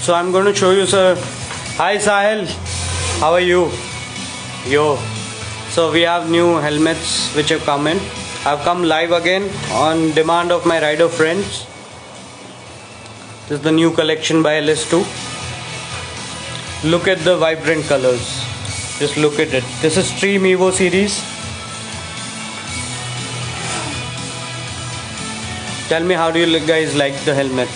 So I'm going to show you, sir. Hi Sahil, how are you? Yo. So we have new helmets which have come in. I've come live again on demand of my rider friends. This is the new collection by LS2. Look at the vibrant colors. Just look at it. This is Stream Evo series. Tell me, how do you guys like the helmet?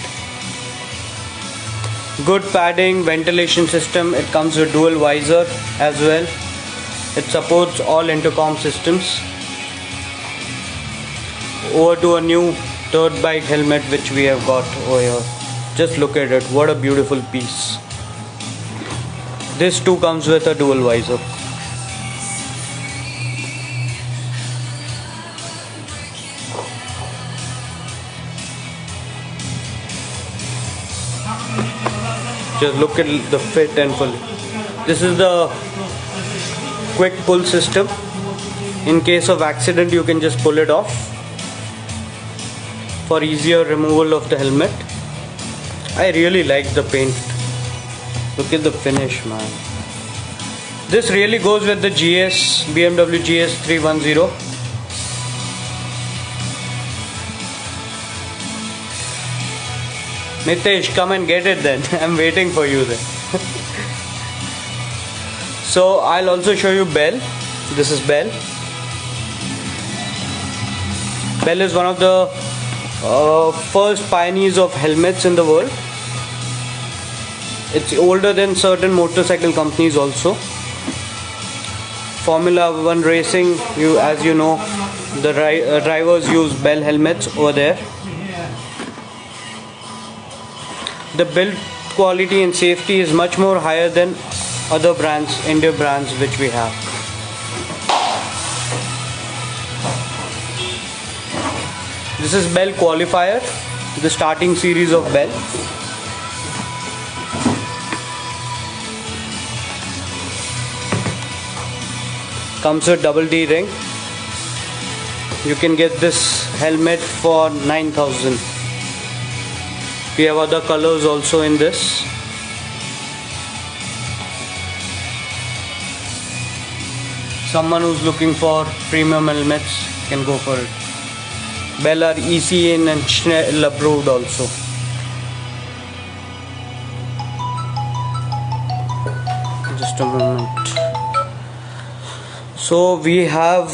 Good padding, ventilation system. It comes with dual visor as well. It supports all intercom systems. Over to a new dirt bike helmet which we have got over here. Just look at it. What a beautiful piece. This too comes with a dual visor. Just look at the fit and full. This is the quick pull system. In case of accident, you can just pull it off for easier removal of the helmet. I really like the paint. Look at the finish, man. This really goes with the BMW GS 310. Nitesh, come and get it then. I'm waiting for you then. So I'll also show you Bell. This is Bell. Bell is one of the first pioneers of helmets in the world. It's older than certain motorcycle companies also. Formula 1 racing, as you know, the drivers use Bell helmets over there. The build quality and safety is much more higher than other brands, Indian brands which we have. This is Bell Qualifier, the starting series of Bell. Comes with double D ring. You can get this helmet for 9,000. We have other colors also in this. Someone who's looking for premium helmets can go for it. Bell are ECN and Schnell approved also. Just a moment. So we have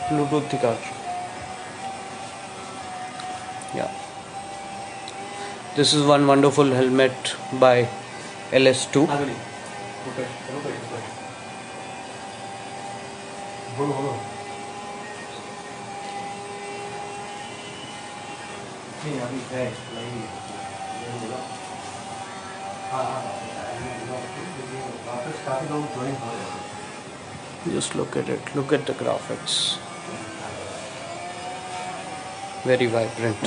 Bluetooth card. Yeah, this is one wonderful helmet by LS2. Just look at it. Look at the graphics. Very vibrant.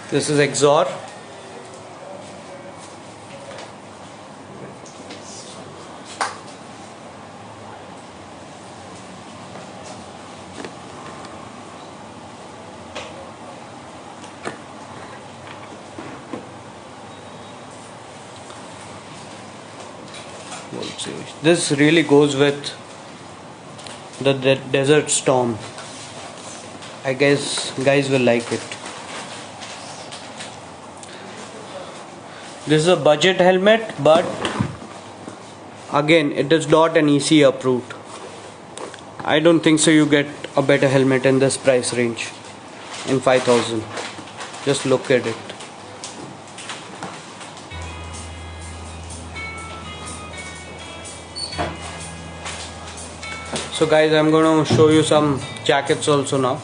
This is Exor. This really goes with the Desert Storm. I guess guys will like it. This is a budget helmet, but again it is not an EC approved. I don't think so you get a better helmet in this price range in 5,000. Just look at it. So guys, I'm going to show you some jackets also now.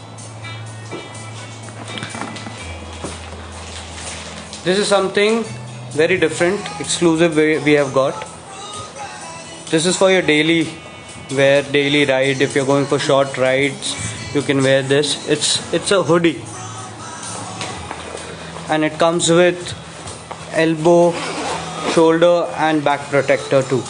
This is something very different, exclusive we have got. This is for your daily wear, daily ride. If you're going for short rides, you can wear this. It's a hoodie, and it comes with elbow, shoulder and back protector too.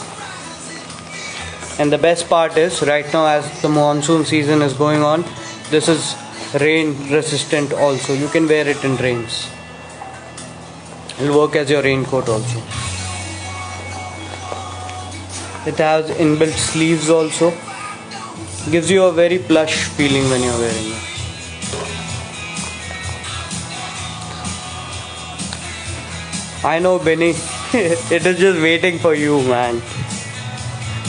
And the best part is, right now as the monsoon season is going on, this is rain resistant also. You can wear it in rains. It'll work as your raincoat also. It has inbuilt sleeves also. Gives you a very plush feeling when you're wearing it. I know, Benny. It is just waiting for you, man.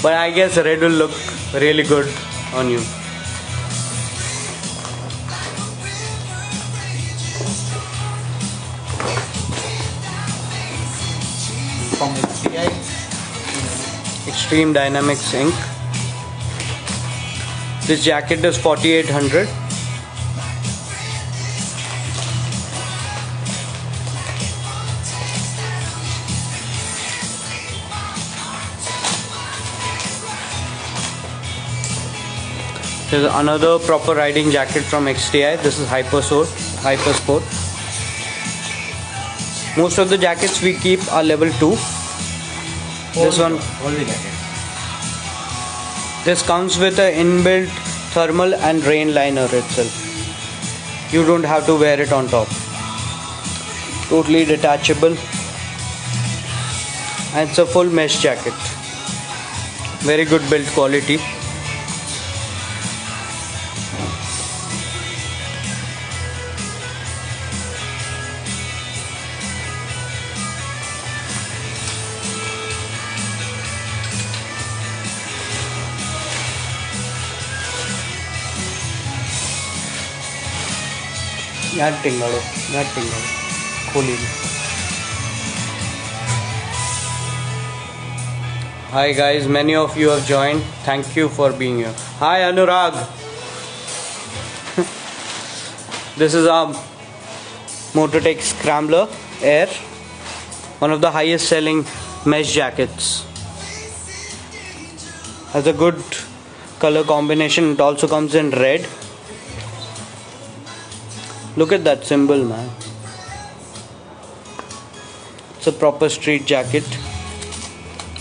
But I guess red will look really good on you. From XTI. Extreme Dynamics ink. This jacket is 4800. There's another proper riding jacket from XTI. This is Hypersport. Most of the jackets we keep are level 2. This one, All the jackets. this comes with an inbuilt thermal and rain liner itself. You don't have to wear it on top. Totally detachable. And it's a full mesh jacket. Very good build quality. Hi guys, many of you have joined. Thank you for being here. Hi Anurag. This is our Motortech Scrambler Air, one of the highest selling mesh jackets. Has a good color combination. It also comes in red. Look at that symbol, man. It's a proper street jacket.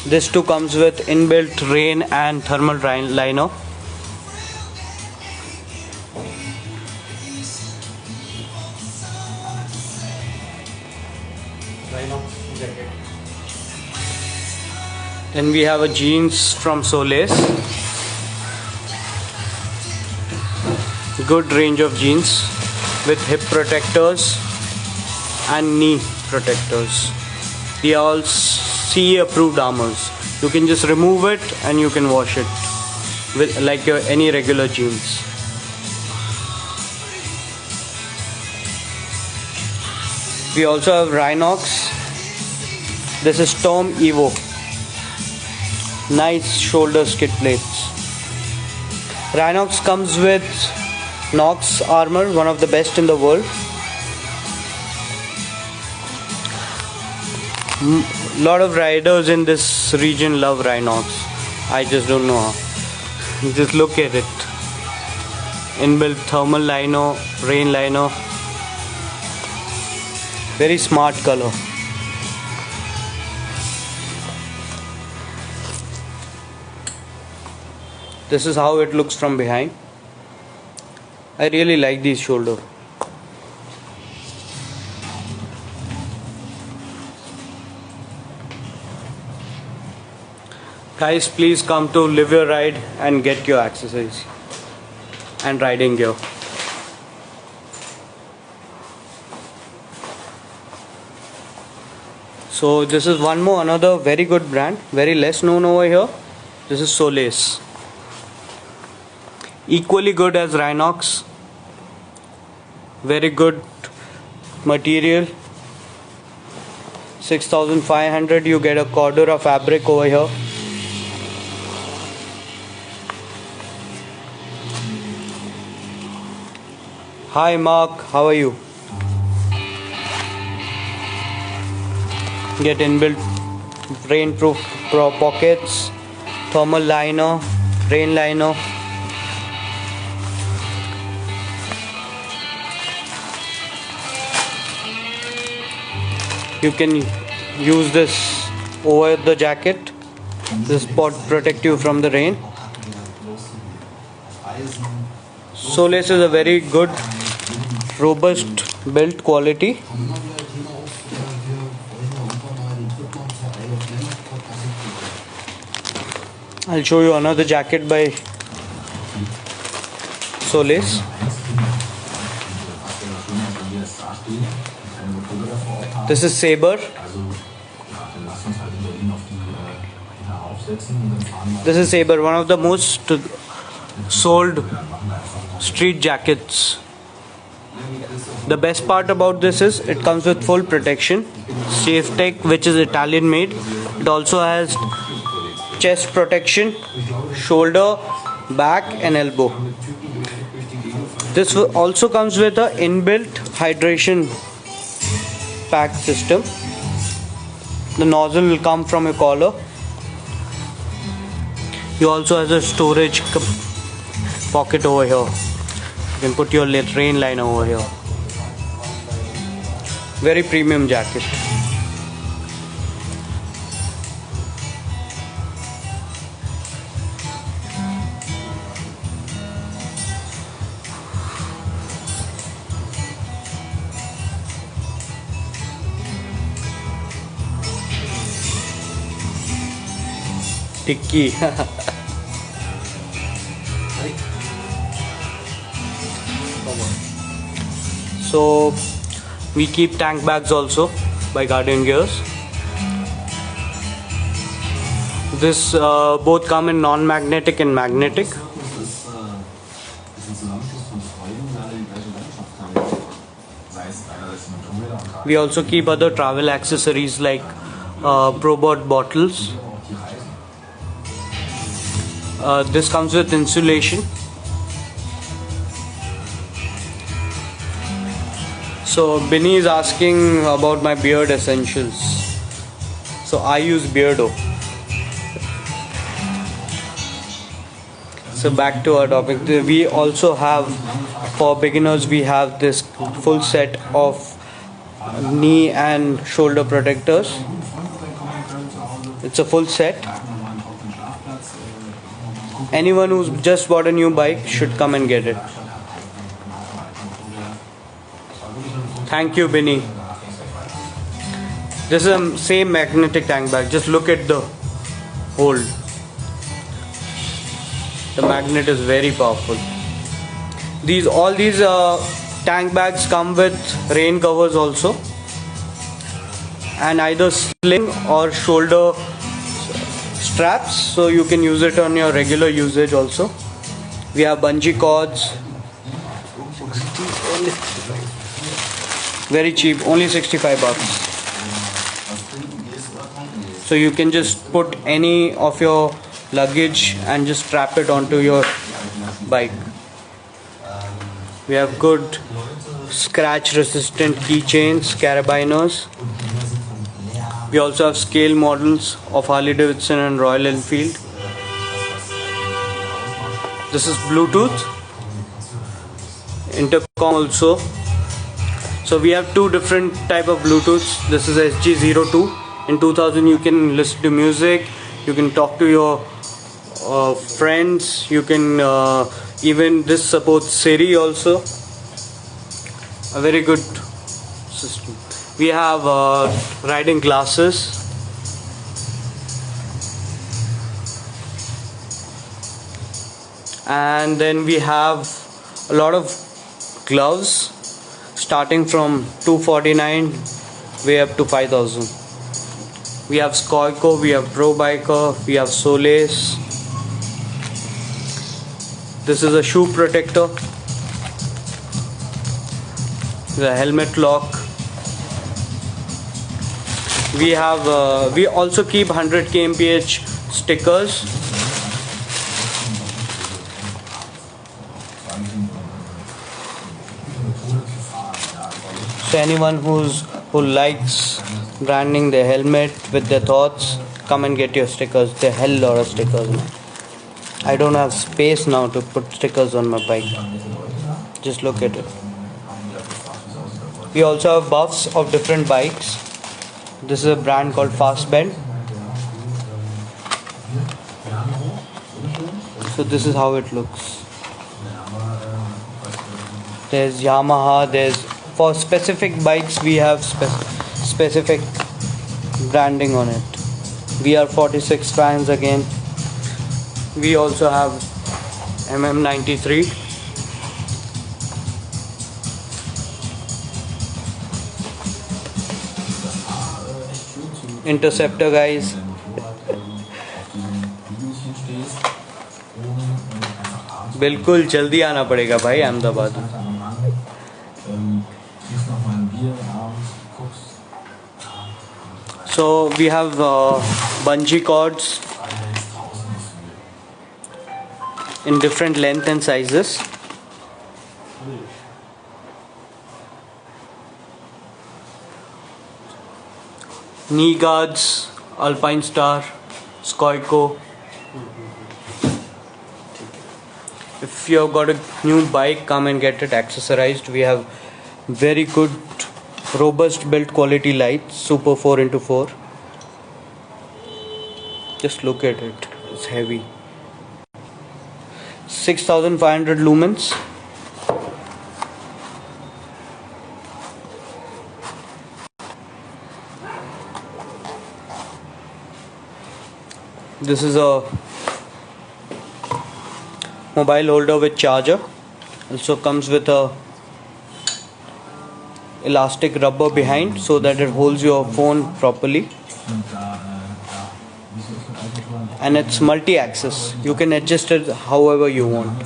This too comes with inbuilt rain and thermal liner. Jacket. Then we have a jeans from Solace. Good range of jeans with hip protectors and knee protectors. They are all CE approved armors. You can just remove it and you can wash it with like your any regular jeans. We also have Rhinox. This is Storm Evo. Nice shoulder skid plates. Rhinox comes with Nox armor, one of the best in the world. Lot of riders in this region love Rhinox. I just don't know how. Just look at it. Inbuilt thermal liner, rain liner. Very smart color. This is how it looks from behind. I really like these shoulder. Guys, please come to Live Your Ride and get your accessories and riding gear. So this is another very good brand, very less known over here. This is Solace. Equally good as Rhinox. Very good material. 6,500. You get a Cordura fabric over here. Hi Mark, how are you? Get inbuilt rainproof pockets, thermal liner, rain liner. You can use this over the jacket This pot protect you from the rain. Solace is a very good, robust build quality. I'll show you another jacket by Solace. This is Saber. This is Saber, one of the most sold street jackets. The best part about this is it comes with full protection, SafeTech, which is Italian made. It also has chest protection, shoulder, back and elbow. This also comes with a inbuilt hydration pack system. The nozzle will come from your collar. You also has a storage pocket over here. You can put your rain line over here. Very premium jacket. Tikki. So we keep tank bags also by Guardian Gears. This both come in non-magnetic and magnetic. We also keep other travel accessories like Probot bottles. This comes with insulation. So Binny is asking about my beard essentials. So I use Beardo. So back to our topic. We also have, for beginners, we have this full set of knee and shoulder protectors. It's a full set. Anyone who's just bought a new bike should come and get it. Thank you, Binny. This is the same magnetic tank bag. Just look at the hold. The magnet is very powerful. All these tank bags come with rain covers also, and either sling or shoulder straps, so you can use it on your regular usage also. We have bungee cords. Very cheap, only 65 bucks. So you can just put any of your luggage and just strap it onto your bike. We have good scratch resistant keychains, carabiners. We also have scale models of Harley Davidson and Royal Enfield. This is Bluetooth, intercom also. So we have two different type of Bluetooths. This is SG02. In 2000 you can listen to music, you can talk to your friends, you can even this supports Siri also. A very good system. We have riding glasses. And then we have a lot of gloves starting from $249 way up to $5,000. We have Skoiko, we have Pro Biker, we have Solace. This is a shoe protector, the helmet lock. We have we also keep 100 kmph stickers. So anyone who likes branding their helmet with their thoughts, come and get your stickers. There are hell lot of stickers now. I don't have space now to put stickers on my bike. Just look at it. We also have buffs of different bikes. This is a brand called Fastbend. So this is how it looks. There's Yamaha. There's for specific bikes we have specific branding on it. We are 46 fans again. We also have MM93. Interceptor guys. बिल्कुल जल्दी आना पड़ेगा भाई Ahmedabad. So we have bungee cords in different length and sizes. Knee guards, Alpine Star, Skoiko. If you've got a new bike, come and get it accessorized. We have very good, robust build quality lights, Super 4x4. Just look at it, it's heavy. 6500 lumens. This is a mobile holder with charger. Also comes with a elastic rubber behind so that it holds your phone properly. And it's multi-axis. You can adjust it however you want.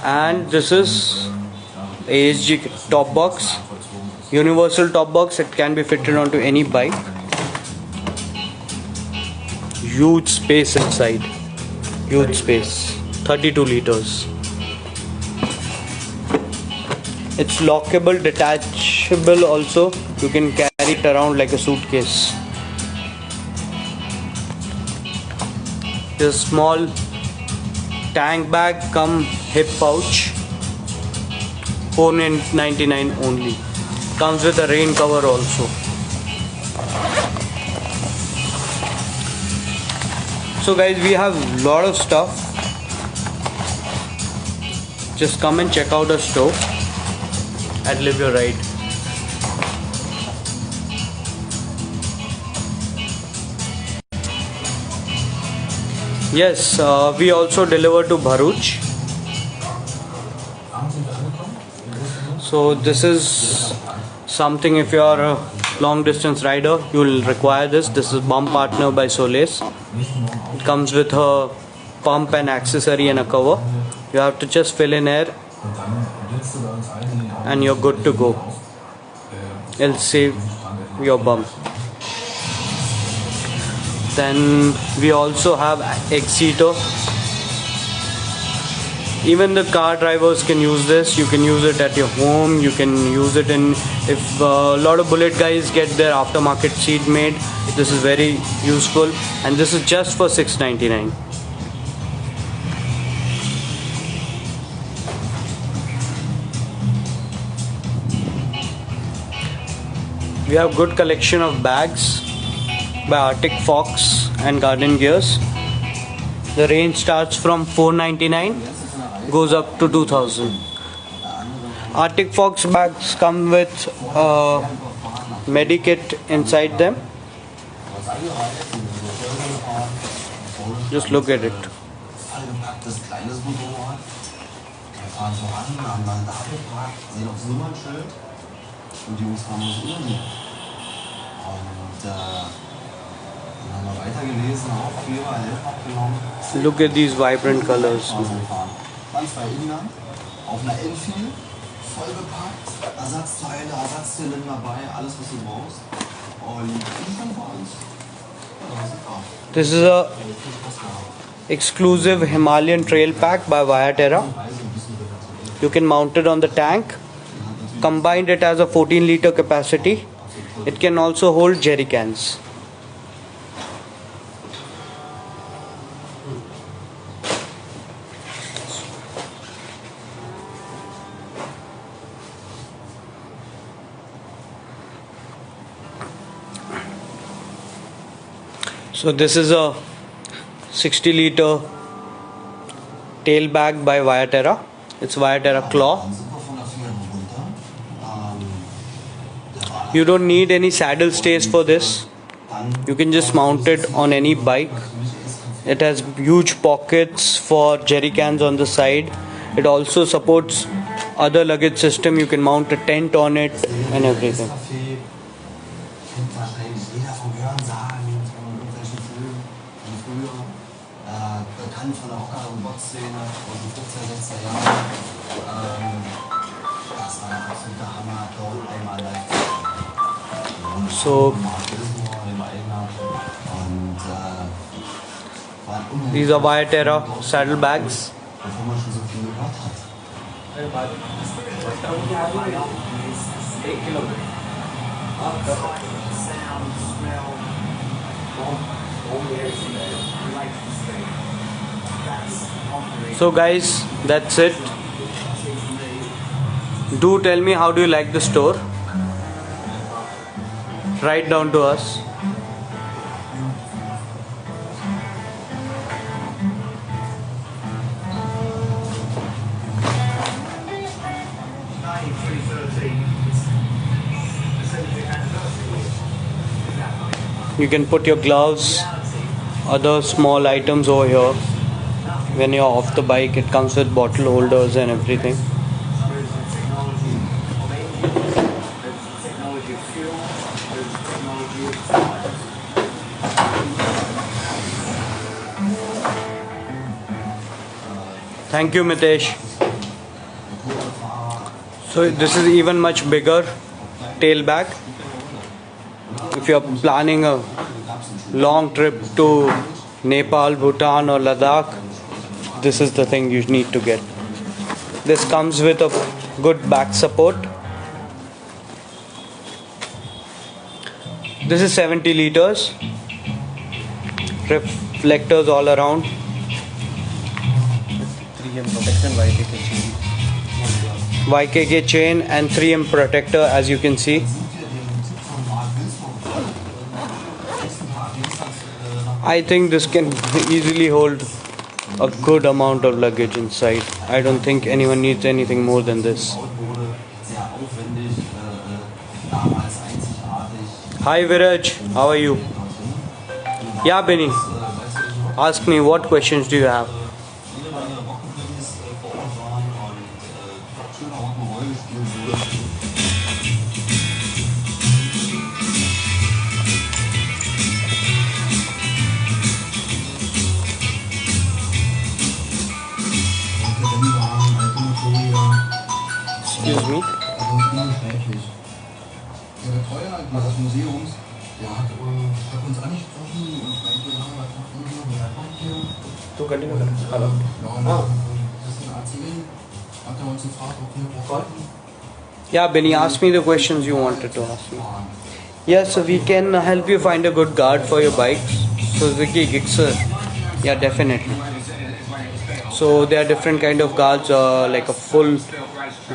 And this is ASG top box, universal top box. It can be fitted onto any bike. Huge space inside. Huge space. 32 liters. It's lockable, detachable also. You can carry it around like a suitcase. This small tank bag come hip pouch. $4.99 only. Comes with a rain cover also. So guys, we have a lot of stuff. Just come and check out our store at Live Your Ride. Yes, we also deliver to Bharuch. So this is something, if you are a long distance rider, you will require this. This is Bump Partner by Solace. It comes with a pump and accessory and a cover. You have to just fill in air and you're good to go. It'll save your bump. Then we also have Exeter. Even the car drivers can use this. You can use it at your home. You can use it in, if a lot of Bullet guys get their aftermarket seat made, this is very useful. And this is just for $6.99. We have good collection of bags by Arctic Fox and Garden Gears. The range starts from $4.99, goes up to $2,000. Arctic Fox bags come with medikit inside them. Just look at it. Und die Jungs haben uns überlebt. Und dann haben wir weitergelesen, Aufkleber, Helm abgenommen. Look at these vibrant colors. Waren zwei Inland auf einer Enfield, vollgepackt, Ersatzteile, Ersatzzylinder dabei, alles was du brauchst. Und dann war alles. Ja, super. This is a exclusive Himalayan trail pack by Viaterra. You can mount it on the tank. Combined, it has a 14-liter capacity. It can also hold jerry cans. So this is a 60-liter tail bag by Viaterra. It's Viaterra Claw. Dann sind wir von der Fähre runter. Der war You don't need any saddle stays for this. dann You can just mount it on any bike. It has huge pockets for jerry cans on the side. It also supports other luggage system. You can mount a tent on it and everything. Café kennt wahrscheinlich jeder vom Hörensagen, von irgendwelchen Filmen von früher. Bekannt von der Rocker- und Box-Szene aus den 15er, 16er Jahren. Das war ein absoluter Hammer, dort einmal live zu sehen. So these are Viaterra saddle bags. Bevor man schon so viel gehört hat. So guys, that's it. Do tell me how do you like the store. Write down to us. You can put your gloves, other small items over here. When you're off the bike, it comes with bottle holders and everything. Thank you, Mitesh. So this is even much bigger tail bag. If you're planning a long trip to Nepal, Bhutan or Ladakh, this is the thing you need to get. This comes with a good back support. This is 70 liters. Reflectors all around. 3M protection YKK chain. YKK chain and 3M protector, as you can see. I think this can easily hold a good amount of luggage inside. I don't think anyone needs anything more than this. Hi Viraj, how are you? Yeah Benny, ask me, what questions do you have? Excuse me. Der Betreuer dieses Museums, der hat uns angesprochen und meinte, ja, was macht ihr hier? Woher kommt ihr? तो continue करें hello Ja, das ist ein erzählen. Hat er uns gefragt, ob wir brauchen. Yeah Benny, ask me the questions you wanted to ask me. Yes, so we can help you find a good guard for your bikes. Suzuki Gixxer. Yeah, definitely. So there are different kind of guards, like a full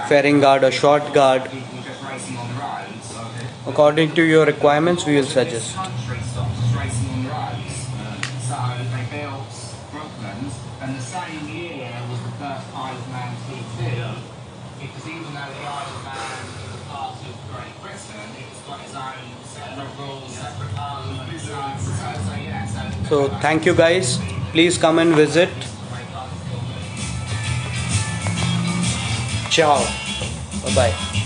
fairing guard, a short guard. According to your requirements, we will suggest. And the same year was the first Isle of Man TT, because even though the Isle of Man was part of Great Britain, it's got its own set of rules, separate So thank you guys. Please come and visit. Ciao. Bye bye.